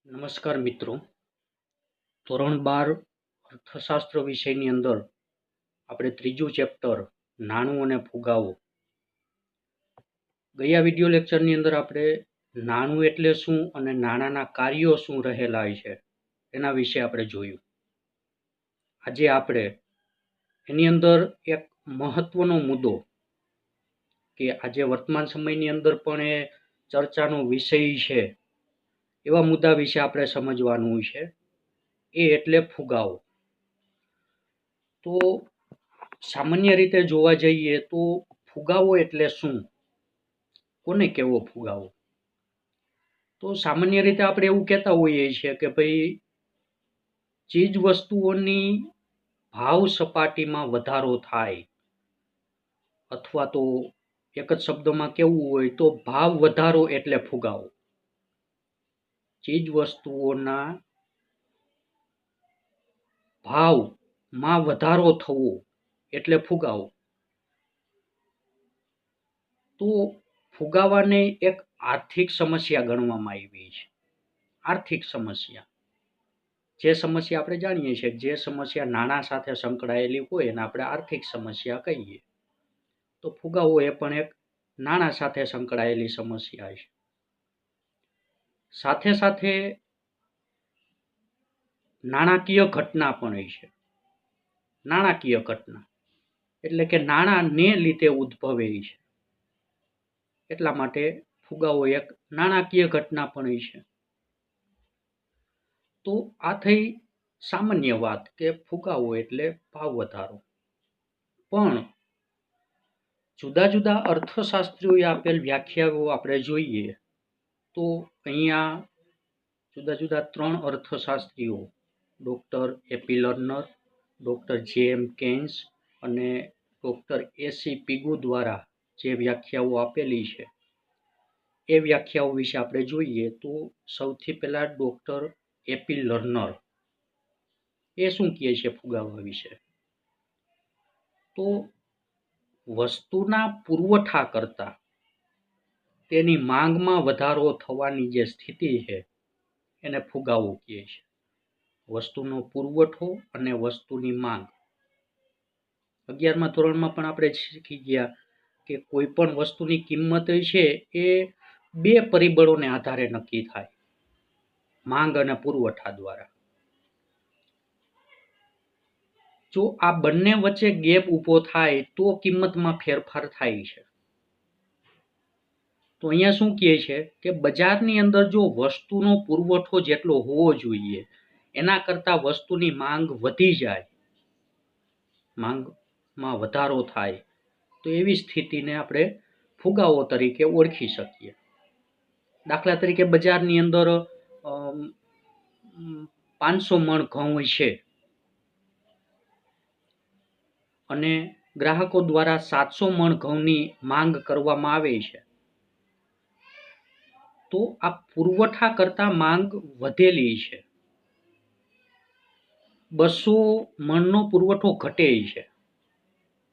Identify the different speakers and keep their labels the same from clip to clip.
Speaker 1: નમસ્કાર મિત્રો. ધોરણ 12 અર્થશાસ્ત્ર વિષયની અંદર આપણે ત્રીજું ચેપ્ટર નાણું અને ફુગાવો. ગયા વિડિયો લેક્ચરની અંદર આપણે નાણું એટલે શું અને નાણાંના કાર્યો શું રહેલા છે એના વિશે આપણે જોયું. આજે આપણે એની અંદર એક મહત્વનો મુદ્દો કે આજે વર્તમાન સમયની અંદર પણ એ ચર્ચાનો વિષય છે એવા મુદ્દા વિશે આપણે સમજવાનું છે. એ એટલે ફુગાવો. તો સામાન્ય રીતે જોવા જઈએ તો ફુગાવો એટલે શું, કોને કહેવો ફુગાવો? તો સામાન્ય રીતે આપણે એવું કહેતા હોઈએ છીએ કે ભાઈ ચીજ વસ્તુઓની ભાવ સપાટીમાં વધારો થાય, અથવા તો એક જ શબ્દમાં કહેવું હોય તો ભાવ વધારો એટલે ફુગાવો. ચીજ વસ્તુઓના ભાવમાં વધારો થવો એટલે ફુગાવો. તો ફુગાવાને એક આર્થિક સમસ્યા ગણવામાં આવી છે. આર્થિક સમસ્યા, જે સમસ્યા આપણે જાણીએ છીએ, જે સમસ્યા નાણાં સાથે સંકળાયેલી હોય એને આપણે આર્થિક સમસ્યા કહીએ. તો ફુગાવો એ પણ એક નાણાં સાથે સંકળાયેલી સમસ્યા છે. સાથે સાથે નાણાકીય ઘટના પણ છે. નાણાકીય ઘટના એટલે કે નાણાંને લીધે ઉદ્ભવે છે, એટલા માટે ફુગાવો એક નાણાકીય ઘટના પણ છે. તો આ થઈ સામાન્ય વાત કે ફુગાવો એટલે ભાવ વધારો. પણ જુદા જુદા અર્થશાસ્ત્રીઓએ આપેલ વ્યાખ્યાઓ આપણે જોઈએ તો અહીંયા જુદા જુદા 3 અર્થશાસ્ત્રીઓ ડૉક્ટર એપી લર્નર, ડૉક્ટર જેમ કેન્સ અને ડૉક્ટર એસી પીગુ દ્વારા જે વ્યાખ્યાઓ આપેલી છે એ વ્યાખ્યાઓ વિશે આપણે જોઈએ તો સૌથી પહેલાં ડૉક્ટર એપી લર્નર એ શું કહે છે ફુગાવા વિશે? તો વસ્તુના પુરવઠા કરતાં તેની માંગમાં વધારો થવાની જે સ્થિતિ છે એને ફુગાવો કહે છે. વસ્તુનો પુરવઠો અને વસ્તુની માંગ. 11મા ધોરણમાં પણ આપણે શીખી ગયા કે કોઈ પણ વસ્તુની કિંમત છે એ 2 પરિબળોને આધારે નક્કી થાય, માંગ અને પુરવઠા દ્વારા. જો આ બંને વચ્ચે ગેપ ઊભો થાય તો કિંમતમાં ફેરફાર થાય છે. તો અહીંયા શું કહે છે કે બજારની અંદર જો વસ્તુનો પુરવઠો જેટલો હોવો જોઈએ એના કરતાં વસ્તુની માંગ વધી જાય, માંગમાં વધારો થાય, તો એવી સ્થિતિને આપણે ફુગાવો તરીકે ઓળખી શકીએ. દાખલા તરીકે બજારની અંદર 500 મણ ઘઉં છે અને ગ્રાહકો દ્વારા 700 મણ ઘઉંની માંગ કરવામાં આવે છે. તો આ પુરવઠા કરતાં માંગ વધેલી છે, 200 મણનો પુરવઠો ઘટે છે.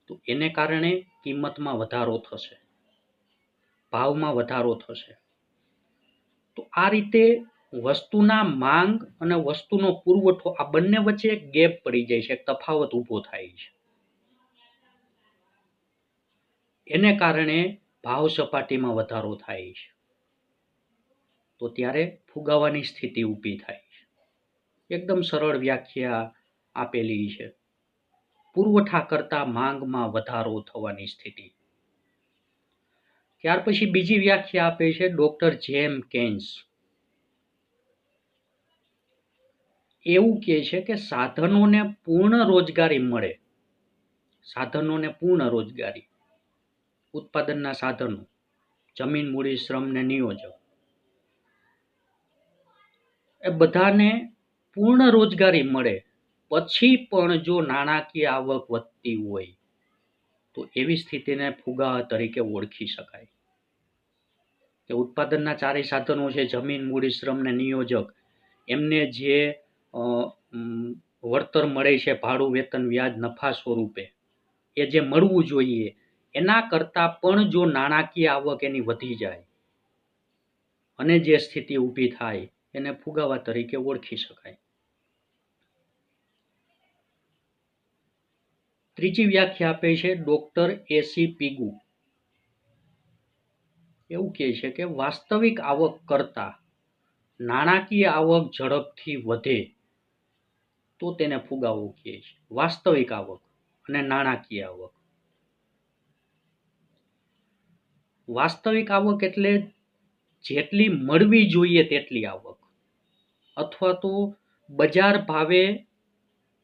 Speaker 1: તો એને કારણે કિંમતમાં વધારો થશે, ભાવમાં વધારો થશે. તો આ રીતે વસ્તુના માંગ અને વસ્તુનો પુરવઠો આ બંને વચ્ચે એક ગેપ પડી જાય છે, તફાવત ઊભો થાય છે. એને કારણે ભાવ સપાટીમાં વધારો થાય છે. તો ત્યારે ફુગાવાની સ્થિતિ ઊભી થાય છે. એકદમ સરળ વ્યાખ્યા આપેલી છે, પુરવઠા કરતાં માંગમાં વધારો થવાની સ્થિતિ. ત્યાર પછી બીજી વ્યાખ્યા આપે છે ડૉક્ટર જેમ કેન્સ. એવું કહે છે કે સાધનોને પૂર્ણ રોજગારી મળે, સાધનોને પૂર્ણ રોજગારી, ઉત્પાદનના સાધનો, જમીન, મૂડી, શ્રમ ને નિયોજક, એ બધાને પૂર્ણ રોજગારી મળે પછી પણ જો નાણાકીય આવક વધતી હોય તો એવી સ્થિતિને ફુગાવા તરીકે ઓળખી શકાય. કે ઉત્પાદનના 4 સાધનો છે, જમીન, મૂડી, શ્રમ ને નિયોજક, એમને જે વળતર મળે છે ભાડું, વેતન, વ્યાજ, નફા સ્વરૂપે, એ જે મળવું જોઈએ એના કરતાં પણ જો નાણાકીય આવક એની વધી જાય અને જે સ્થિતિ ઊભી થાય એને ફુગાવા તરીકે ઓળખી શકાય. ત્રીજી વ્યાખ્યા આપે છે ડોક્ટર એસી પીગુ. એવું કહે છે કે વાસ્તવિક આવક કરતા નાણાકીય આવક ઝડપથી વધે તો તેને ફુગાવો કહે છે. વાસ્તવિક આવક અને નાણાકીય આવક. વાસ્તવિક આવક એટલે જેટલી મળવી જોઈએ તેટલી આવક, અથવા તો બજાર ભાવે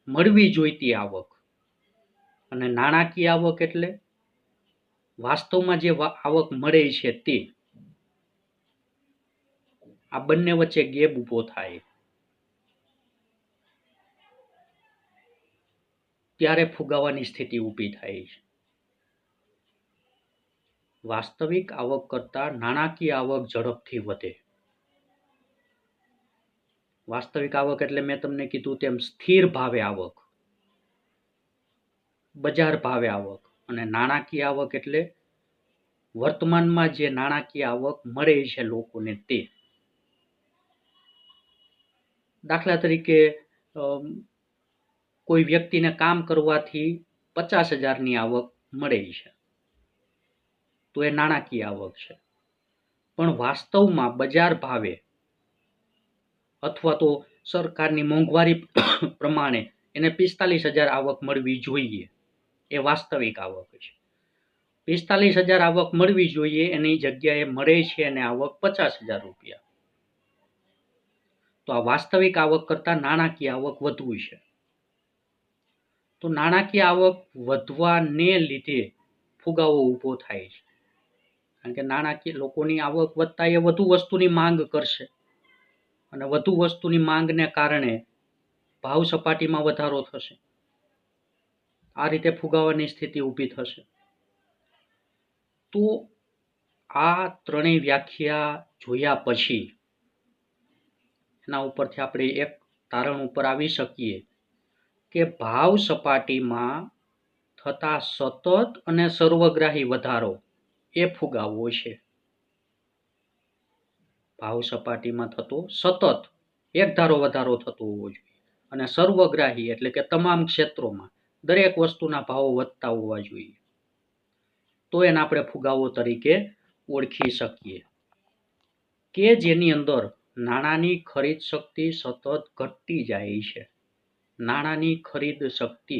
Speaker 1: મળવી જોઈતી આવક. અને નાણાકીય આવક એટલે વાસ્તવમાં જે આવક મળે છે તે. આ બંને વચ્ચે ગેપ ઉભો થાય ત્યારે ફુગાવાની સ્થિતિ ઊભી થાય છે. વાસ્તવિક આવક કરતા નાણાકીય આવક ઝડપથી વધે. વાસ્તવિક આવક એટલે મેં તમને કીધું તેમ સ્થિર ભાવે આવક, બજાર ભાવે આવક. અને નાણાકીય આવક એટલે વર્તમાનમાં જે નાણાકીય આવક મળે છે લોકોને તે. દાખલા તરીકે કોઈ વ્યક્તિને કામ કરવાથી 50,000ની આવક મળે છે તો એ નાણાકીય આવક છે. પણ વાસ્તવમાં બજાર ભાવે અથવા તો સરકારની મોંઘવારી પ્રમાણે એને 45,000 આવક મળવી જોઈએ, એ વાસ્તવિક આવક છે. 45,000 આવક મળવી જોઈએ એની જગ્યાએ મળે છે એને આવક 50,000 રૂપિયા. તો આ વાસ્તવિક આવક કરતા નાણાકીય આવક વધુ છે. તો નાણાકીય આવક વધવાને લીધે ફુગાવો ઊભો થાય છે. કારણ કે નાણાકીય લોકોની આવક વધતા એ વધુ વસ્તુની માંગ કરશે અને વધુ વસ્તુની માંગને કારણે ભાવ સપાટીમાં વધારો થશે. આ રીતે ફુગાવાની સ્થિતિ ઊભી થશે. તો આ ત્રણેય વ્યાખ્યા જોયા પછી એના ઉપરથી આપણે એક તારણ ઉપર આવી શકીએ કે ભાવ સપાટીમાં થતા સતત અને સર્વગ્રાહી વધારો એ ફુગાવો છે. ભાવ સપાટીમાં થતો સતત એક ધારો વધારો થતો હોવો જોઈએ અને સર્વગ્રાહી એટલે કે તમામ ક્ષેત્રોમાં દરેક વસ્તુના ભાવો વધતા હોવા જોઈએ, તો એને આપણે ફુગાવો તરીકે ઓળખી શકીએ. કે જેની અંદર નાણાંની ખરીદ શક્તિ સતત ઘટતી જાય છે. નાણાંની ખરીદ શક્તિ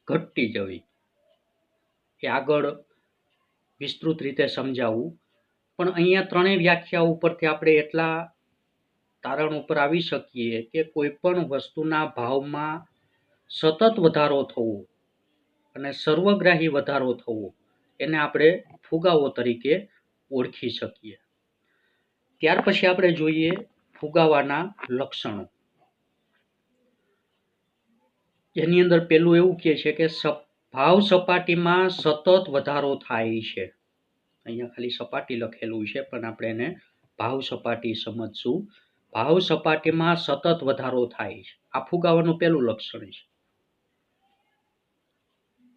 Speaker 1: ઘટતી જવી એ આગળ વિસ્તૃત રીતે સમજાવું. પણ અહીંયા ત્રણેય વ્યાખ્યા ઉપરથી આપણે એટલા તારણ ઉપર આવી શકીએ કે કોઈ પણ વસ્તુના ભાવમાં સતત વધારો થવો અને સર્વગ્રાહી વધારો થવો એને આપણે ફુગાવો તરીકે ઓળખી શકીએ. ત્યાર પછી આપણે જોઈએ ફુગાવાના લક્ષણો. એની અંદર પેલું એવું કહે છે કે ભાવ સપાટીમાં સતત વધારો થાય છે. અહીંયા ખાલી સપાટી લખેલું છે પણ આપણે એને ભાવ સપાટી સમજશું. ભાવ સપાટીમાં સતત વધારો થાય છે. આ ફુગાવાનું પેલું લક્ષણ છે.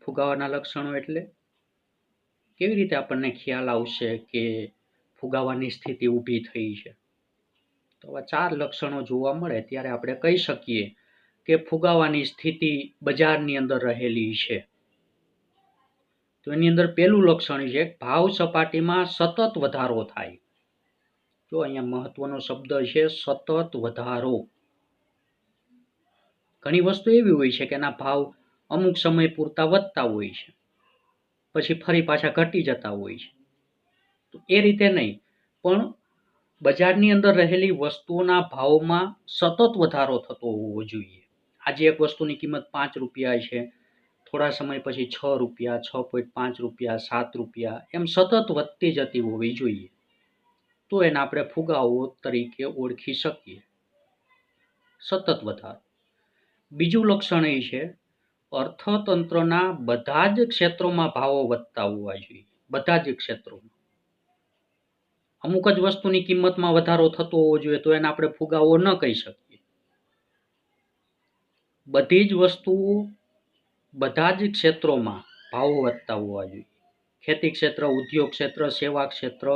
Speaker 1: ફુગાવાના લક્ષણો એટલે કેવી રીતે આપણને ખ્યાલ આવશે કે ફુગાવાની સ્થિતિ ઊભી થઈ છે? તો આ 4 લક્ષણો જોવા મળે ત્યારે આપણે કહી શકીએ કે ફુગાવાની સ્થિતિ બજારની અંદર રહેલી છે. તો એની અંદર પેલું લક્ષણ છે ભાવ સપાટીમાં સતત વધારો થાય. જો અહીંયા મહત્વનો શબ્દ છે સતત વધારો. ઘણી વસ્તુ એવી હોય છે કે એના ભાવ અમુક સમય પૂરતા વધતા હોય છે, પછી ફરી પાછા ઘટી જતા હોય છે. તો એ રીતે નહીં, પણ બજારની અંદર રહેલી વસ્તુઓના ભાવમાં સતત વધારો થતો હોવો જોઈએ. આજે એક વસ્તુની કિંમત 5 રૂપિયા છે, થોડા સમય પછી 6 રૂપિયા, 6.5 રૂપિયા, 7 રૂપિયા એમ સતત વધતી જતી હોવી જોઈએ. તો એને આપણે ફુગાવો તરીકે ઓળખી શકીએ. સતત વધારો. બીજું લક્ષણ એ છે અર્થતંત્રના બધા જ ક્ષેત્રોમાં ભાવો વધતા હોવા જોઈએ. બધા જ ક્ષેત્રોમાં. અમુક જ વસ્તુની કિંમતમાં વધારો થતો હોવો જોઈએ તો એને આપણે ફુગાવો ન કહી શકીએ. બધી જ વસ્તુઓ બધા જ ક્ષેત્રોમાં ભાવો વધતા હોવા જોઈએ. ખેતી ક્ષેત્ર, ઉદ્યોગ ક્ષેત્ર, સેવા ક્ષેત્ર,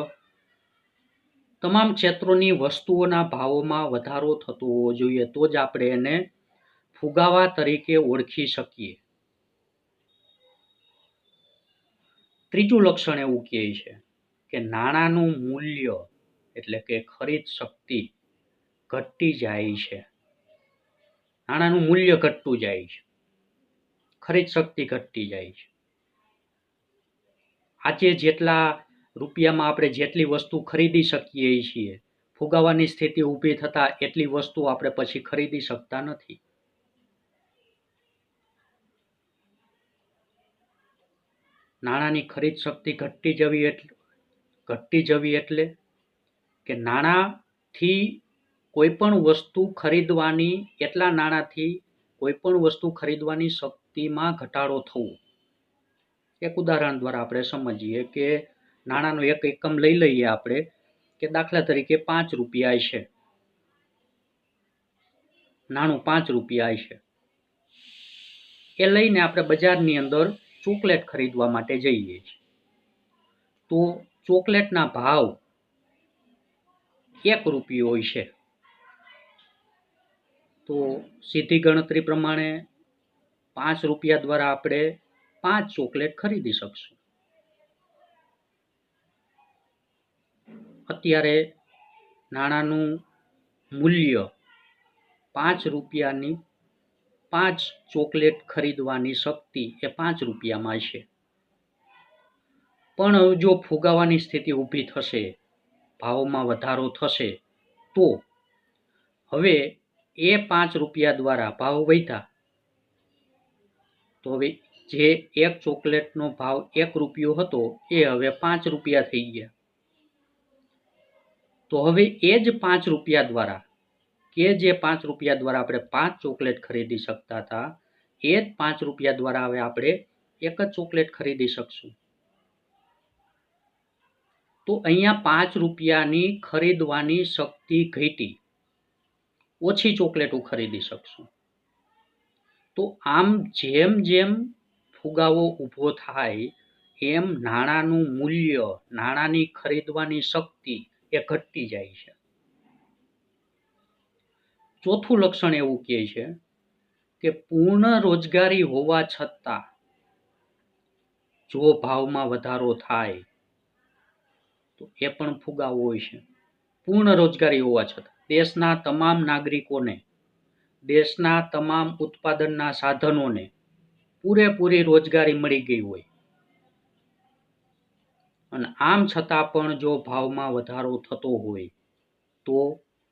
Speaker 1: તમામ ક્ષેત્રોની વસ્તુઓના ભાવોમાં વધારો થતો હોવો જોઈએ, તો જ આપણે એને ફુગાવા તરીકે ઓળખી શકીએ. ત્રીજું લક્ષણ એવું કહે છે કે નાણાંનું મૂલ્ય એટલે કે ખરીદ શક્તિ ઘટતી જાય છે. નાણાંનું મૂલ્ય ઘટતું જાય છે, ખરીદ શક્તિ ઘટતી જાય છે. આજે જેટલા રૂપિયામાં આપણે જેટલી વસ્તુ ખરીદી શકીએ છીએ, ફુગાવાની સ્થિતિ ઊભી થતા એટલી વસ્તુ આપણે પછી ખરીદી શકતા નથી. નાણાંની ખરીદ શક્તિ ઘટતી જવી એટલે કે નાણાંથી કોઈ પણ વસ્તુ ખરીદવાની, એટલા નાણાંથી કોઈ પણ વસ્તુ ખરીદવાની શક્તિમાં ઘટાડો થવો. એક ઉદાહરણ દ્વારા આપણે સમજીએ કે નાણાંનો એક એકમ લઈ લઈએ આપણે, કે દાખલા તરીકે 5 રૂપિયા છે, નાણું 5 રૂપિયા છે. એ લઈને આપણે બજારની અંદર ચોકલેટ ખરીદવા માટે જઈએ છીએ. તો ચોકલેટના ભાવ 1 રૂપિયો હોય છે. તો સીધી ગણતરી પ્રમાણે 5 રૂપિયા દ્વારા આપણે 5 ચોકલેટ ખરીદી શકશું. અત્યારે નાણાંનું મૂલ્ય 5 રૂપિયાની 5 ચોકલેટ ખરીદવાની શક્તિ એ 5 રૂપિયામાં છે. પણ જો ફુગાવાની સ્થિતિ ઊભી થશે, ભાવમાં વધારો થશે, તો હવે એ 5 રૂપિયા દ્વારા ભાવ વધ્યા, તો હવે જે એક ચોકલેટનો ભાવ 1 રૂપિયો હતો એ હવે 5 રૂપિયા થઈ ગયા. તો હવે એ જ 5 રૂપિયા દ્વારા, કે જે 5 રૂપિયા દ્વારા આપણે 5 ચોકલેટ ખરીદી શકતા હતા, એ જ 5 રૂપિયા દ્વારા હવે આપણે એક જ ચોકલેટ ખરીદી શકશું. તો અહીંયા 5 રૂપિયાની ખરીદવાની શક્તિ ઘટી, ઓછી ચોકલેટો ખરીદી શકશું. તો આમ જેમ જેમ ફુગાવો ઊભો થાય એમ નાણાંનું મૂલ્ય, નાણાંની ખરીદવાની શક્તિ એ ઘટતી જાય છે. ચોથું લક્ષણ એવું કહે છે કે પૂર્ણ રોજગારી હોવા છતાં જો ભાવમાં વધારો થાય તો એ પણ ફુગાવો હોય છે. પૂર્ણ રોજગારી હોવા છતાં દેશના તમામ નાગરિકોને, દેશના તમામ ઉત્પાદનના સાધનોને પૂરેપૂરી રોજગારી મળી ગઈ હોય, અને આમ છતાં પણ જો ભાવમાં વધારો થતો હોય તો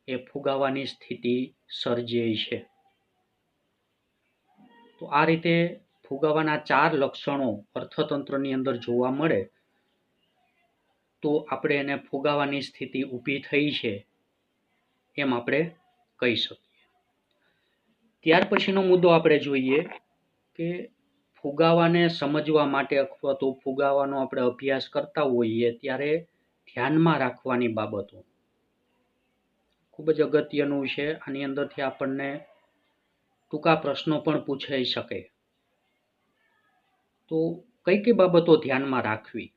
Speaker 1: એ ફુગાવાની સ્થિતિ સર્જે છે. તો આ રીતે ફુગાવાના 4 લક્ષણો અર્થતંત્રની અંદર જોવા મળે તો આપણે એને ફુગાવાની સ્થિતિ ઊભી થઈ છે એમ આપણે કહી શકીએ. ત્યાર પછીનો મુદ્દો આપણે જોઈએ કે ફુગાવાને સમજવા માટે અથવા તો ફુગાવાનો આપણે અભ્યાસ કરતા હોઈએ ત્યારે ધ્યાનમાં રાખવાની બાબતો ખૂબ જ અગત્યનું છે. આની અંદરથી આપણને ટૂંકા પ્રશ્નો પણ પૂછાઈ શકે. તો કઈ કઈ બાબતો ધ્યાનમાં રાખવી?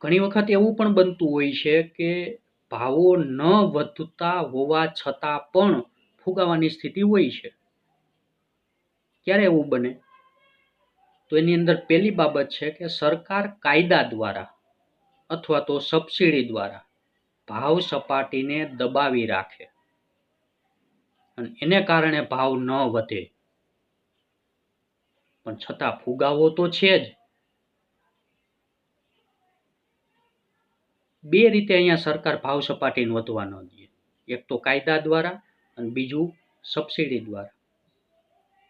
Speaker 1: ઘણી વખત એવું પણ બનતું હોય છે કે ભાવો ન વધતા હોવા છતાં પણ ફુગાવાની સ્થિતિ હોય છે. ક્યારે એવું બને? તો એની અંદર પહેલી બાબત છે કે સરકાર કાયદા દ્વારા અથવા તો સબસિડી દ્વારા ભાવ સપાટીને દબાવી રાખે અને એને કારણે ભાવ ન વધે, પણ છતાં ફુગાવો તો છે જ. બે રીતે અહીંયા સરકાર ભાવ સપાટીને વધવા ન દે. એક તો કાયદા દ્વારા અને બીજું સબસિડી દ્વારા.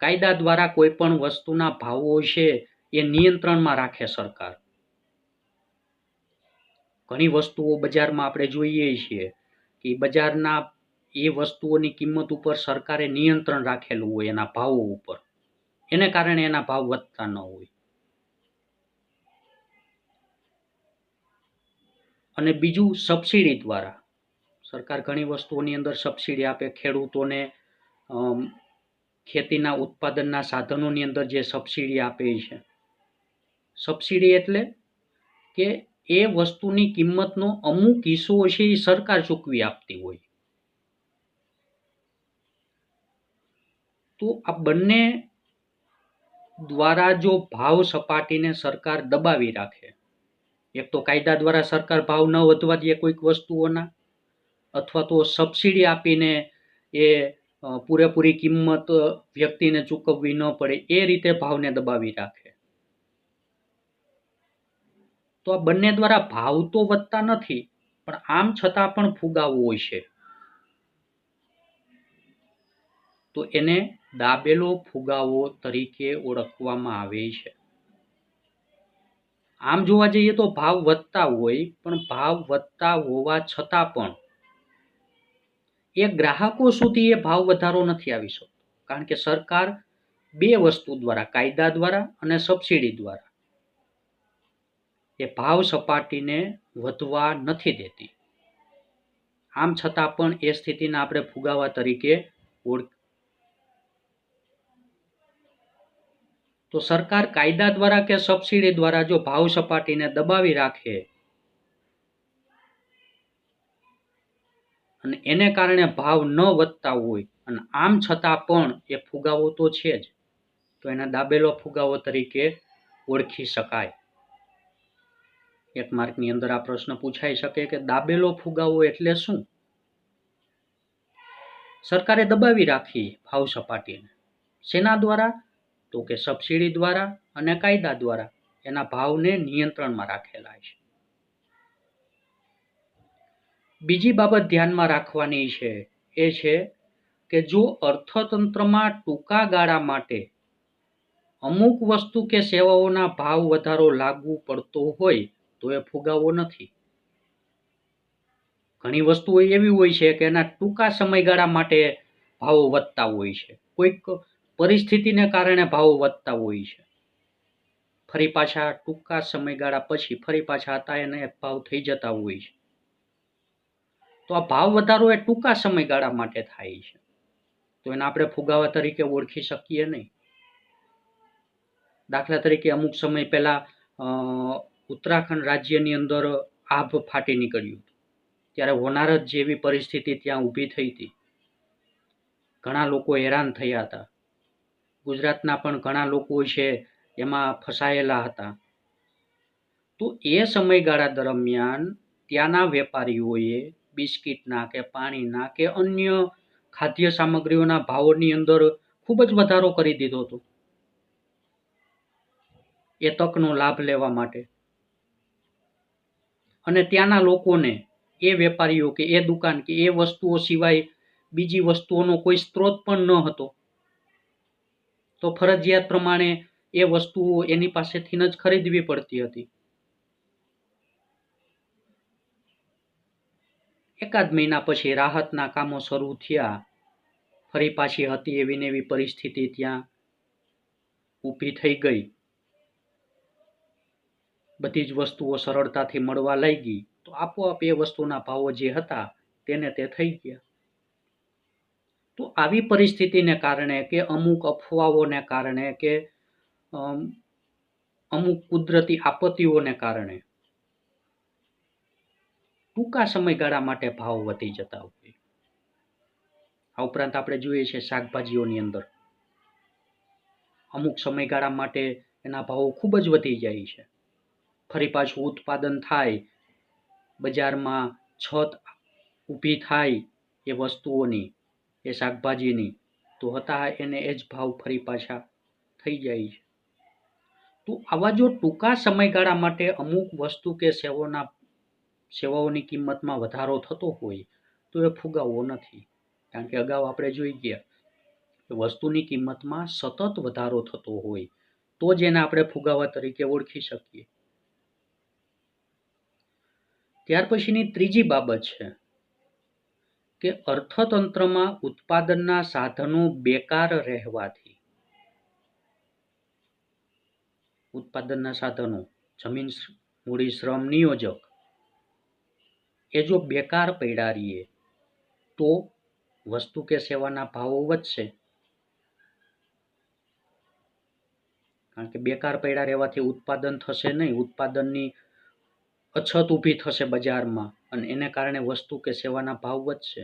Speaker 1: કાયદા દ્વારા કોઈ પણ વસ્તુના ભાવો છે એ નિયંત્રણમાં રાખે સરકાર. ઘણી વસ્તુઓ બજારમાં આપણે જોઈએ છીએ કે બજારના એ વસ્તુઓની કિંમત ઉપર સરકારે નિયંત્રણ રાખેલું હોય એના ભાવો ઉપર, એને કારણે એના ભાવ વધતા ન હોય. અને બીજું સબસિડી દ્વારા સરકાર ઘણી વસ્તુઓની અંદર સબસિડી આપે. ખેડૂતોને ખેતીના ઉત્પાદનના સાધનોની અંદર જે સબસિડી આપે છે. સબસિડી એટલે કે એ વસ્તુની કિંમતનો અમુક હિસ્સો છે એ સરકાર ચૂકવી આપતી હોય. તો આ બંને દ્વારા જો ભાવ સપાટીને સરકાર દબાવી રાખે, એક તો કાયદા દ્વારા સરકાર ભાવ ન વધવા દે કોઈક વસ્તુઓના, અથવા તો સબસિડી આપીને એ પૂરેપૂરી કિંમત વ્યક્તિને ચૂકવવી ન પડે એ રીતે ભાવને દબાવી રાખે, તો આ બંને દ્વારા ભાવ તો વધતા નથી, પણ આમ છતાં પણ ફુગાવો હોય છે. તો એને દાબેલો ફુગાવો તરીકે ઓળખવામાં આવે છે. આમ જોવા જઈએ તો ભાવ વધતા હોય, પણ ભાવ વધતા હોવા છતાં પણ એ ગ્રાહકો સુધી એ ભાવ વધારો નથી આવી શકતો, કારણ કે સરકાર બે વસ્તુ દ્વારા, કાયદા દ્વારા અને સબસિડી દ્વારા, એ ભાવ સપાટીને વધવા નથી દેતી. આમ છતાં પણ એ સ્થિતિને આપણે ફુગાવા તરીકે તો સરકાર કાયદા દ્વારા કે સબસિડી દ્વારા જો ભાવ સપાટીને દબાવી રાખે અને એને કારણે ભાવ ન વધતા હોય અને આમ છતાં પણ એ ફુગાવો તો છે જ, તો એને દાબેલો ફુગાવો તરીકે ઓળખી શકાય. 1 માર્કની અંદર આ પ્રશ્ન પૂછાઈ શકે કે દાબેલો ફુગાવો એટલે શું? સરકારે દબાવી રાખી ભાવ સપાટીને, શેના દ્વારા? તો કે સબસિડી દ્વારા અને કાયદા દ્વારા એના ભાવને નિયંત્રણમાં રાખેલા છે. બીજી બાબત ધ્યાનમાં રાખવાની છે એ છે કે જો અર્થતંત્રમાં ટૂંકા ગાળા માટે અમુક વસ્તુ કે સેવાઓના ભાવ વધારો લાગુ પડતો હોય તો એ ફુગાવો નથી. ઘણી વસ્તુઓ એવી હોય છે કે એના ટૂંકા સમયગાળા માટે ભાવો વધતા હોય છે, કોઈક પરિસ્થિતિને કારણે ભાવો વધતા હોય છે, ફરી પાછા ટૂંકા સમયગાળા પછી ફરી પાછા હતા એને ભાવ થઈ જતા હોય છે. તો આ ભાવ વધારો એ ટૂંકા સમયગાળા માટે થાય છે, તો એને આપણે ફુગાવા તરીકે ઓળખી શકીએ નહીં. દાખલા તરીકે અમુક સમય પહેલા ઉત્તરાખંડ રાજ્યની અંદર આભ ફાટી નીકળ્યું, ત્યારે હોનારત જેવી પરિસ્થિતિ ત્યાં ઊભી થઈ હતી. ઘણા લોકો હેરાન થયા હતા. ગુજરાતના પણ ઘણા લોકો છે એમાં ફસાયેલા હતા. તો એ સમયગાળા દરમિયાન ત્યાંના વેપારીઓએ બિસ્કિટના કે પાણીના કે અન્ય ખાદ્ય સામગ્રીઓના ભાવોની અંદર ખૂબ જ વધારો કરી દીધો હતો એ તકનો લાભ લેવા માટે. અને ત્યાંના લોકોને, એ વેપારીઓ કે એ દુકાન કે એ વસ્તુઓ સિવાય બીજી વસ્તુઓનો કોઈ સ્ત્રોત પણ ન હતો, તો ફરજિયાત પ્રમાણે એ વસ્તુઓ એની પાસેથી જ ખરીદવી પડતી હતી. એકાદ મહિના પછી રાહતના કામો શરૂ થયા, ફરી પાછી હતી એવી ને એવી પરિસ્થિતિ ત્યાં ઊભી થઈ ગઈ, બધી જ વસ્તુઓ સરળતાથી મળવા લાગી, તો આપોઆપ એ વસ્તુના ભાવો જે હતા તેને તે થઈ ગયા. તો આવી પરિસ્થિતિને કારણે કે અમુક અફવાઓને કારણે કે અમુક કુદરતી આપત્તિઓને કારણે ટૂંકા સમયગાળા માટે ભાવ વધી જતા હોય. આ ઉપરાંત આપણે જોઈએ છીએ શાકભાજીઓની અંદર અમુક સમયગાળા માટે એના ભાવો ખૂબ જ વધી જાય છે, ફરી પાછું ઉત્પાદન થાય, બજારમાં છત ઊભી થાય એ વસ્તુઓની, એ શાકભાજીની, તો હતા એને એ જ ભાવ ફરી પાછા થઈ જાય છે. તો આવા જો ટૂંકા સમયગાળા માટે અમુક વસ્તુ કે સેવાઓની કિંમતમાં વધારો થતો હોય તો એ ફુગાવો નથી, કારણ કે અગાઉ આપણે જોઈ ગયા કે વસ્તુની કિંમતમાં સતત વધારો થતો હોય તો જ એને આપણે ફુગાવા તરીકે ઓળખી શકીએ. ત્યાર પછીની ત્રીજી બાબત છે કે અર્થતંત્રમાં ઉત્પાદનના સાધનો બેકાર રહેવાથી, ઉત્પાદનના સાધનો, જમીન, મૂડી, શ્રમ, નિયોજક એ જો બેકાર પડ્યા રહીએ તો વસ્તુ કે સેવાના ભાવો વધશે, કારણ કે બેકાર પડ્યા રહેવાથી ઉત્પાદન થશે નહીં, ઉત્પાદનની અછત ઊભી થશે બજારમાં અને એને કારણે વસ્તુ કે સેવાના ભાવ વધશે.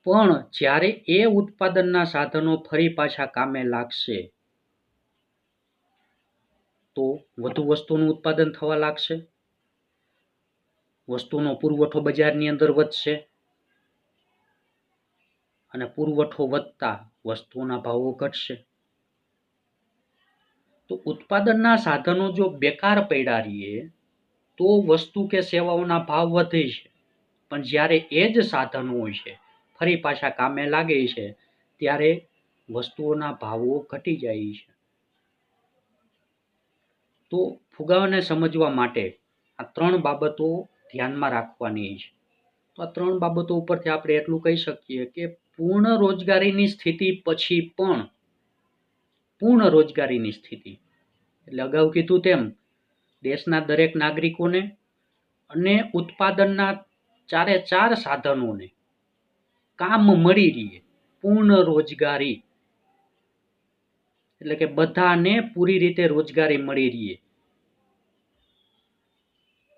Speaker 1: પણ જ્યારે એ ઉત્પાદનના સાધનો ફરી પાછા કામે લાગશે તો વધુ વસ્તુનું ઉત્પાદન થવા લાગશે, વસ્તુનો પુરવઠો બજારની અંદર વધશે અને પુરવઠો વધતા વસ્તુઓના ભાવો ઘટશે. તો ઉત્પાદનના સાધનો જો બેકાર પડ્યા રહીએ તો વસ્તુ કે સેવાઓના ભાવ વધે છે, પણ જ્યારે એ જ સાધનો છે ફરી પાછા કામે લાગે છે ત્યારે વસ્તુઓના ભાવો ઘટી જાય છે. તો ફુગાવાને સમજવા માટે આ 3 બાબતો ધ્યાનમાં રાખવાની છે. તો આ 3 બાબતો ઉપરથી આપણે એટલું કહી શકીએ કે પૂર્ણ રોજગારીની સ્થિતિ પછી પણ પૂર્ણ રોજગારીની સ્થિતિ એટલે અગાઉ કીધું તેમ દેશના દરેક નાગરિકોને અને ઉત્પાદનના 4 સાધનોને કામ મળી રહે, પૂર્ણ રોજગારી એટલે કે બધાને પૂરી રીતે રોજગારી મળી રહે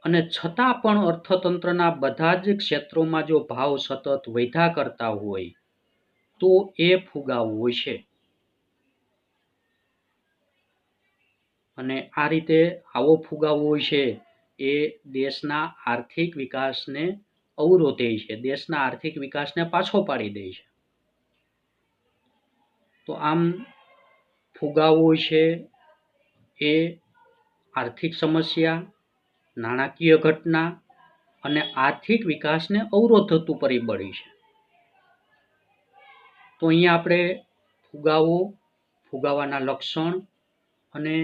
Speaker 1: અને છતાં પણ અર્થતંત્રના બધા જ ક્ષેત્રોમાં જો ભાવ સતત વધ્યા કરતા હોય તો એ ફુગાવો છે. અને આ રીતે આવો ફુગાવો છે એ દેશના આર્થિક વિકાસને અવરોધે છે, દેશના આર્થિક વિકાસને પાછો પાડી દે છે. તો આમ ફુગાવો છે એ આર્થિક સમસ્યા, નાણાકીય ઘટના અને આર્થિક વિકાસને અવરોધતું પરિબળ છે. તો અહીંયા આપણે ફુગાવો, ફુગાવાના લક્ષણ અને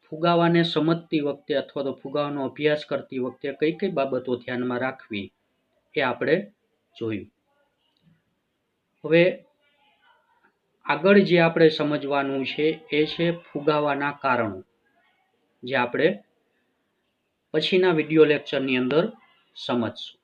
Speaker 1: ફુગાવાને સમજતી વખતે અથવા તો ફુગાવાનો અભ્યાસ કરતી વખતે કઈ કઈ બાબતો ધ્યાનમાં રાખવી એ આપણે જોયું. હવે આગળ જે આપણે સમજવાનું છે એ છે ફુગાવાના કારણો, જે આપણે પછીના વિડિયો લેક્ચરની અંદર સમજશું.